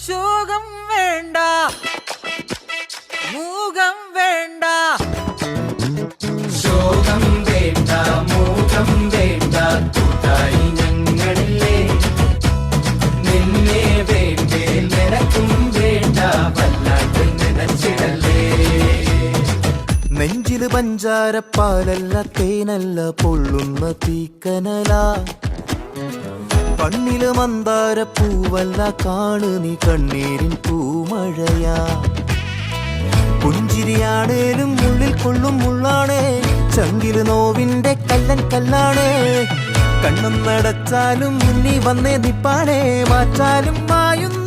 ശോകം വേണ്ട, മൂകം വേണ്ട, ശോകം വേണ്ട, മൂകം വേണ്ട, കൂട്ടായി ഞങ്ങളില്ലേ. നിന്നെ വേണ്ടേ, നിനക്കും വേണ്ട, വല്ലാണ്ട് നനച്ചിടല്ലേ. നെഞ്ചില് പഞ്ചാരപ്പാലല്ല, തേനല്ല, പൊള്ളുന്ന തീക്കനല. കണ്ണില് മന്ദാര പൂവല്ല, കാണു നീ കണ്ണീരിൻ പൂമഴയാ. പുഞ്ചിരിയാണേലും ഉള്ളിൽ കൊള്ളും മുള്ളാണേ, ചങ്കില് നോവിന്റെ കല്ലൻ കല്ലാണേ. കണ്ണും നടച്ചാലും മുന്നിൽ വന്നേ നിപ്പാണേ, മാറ്റാലും മായുന്ന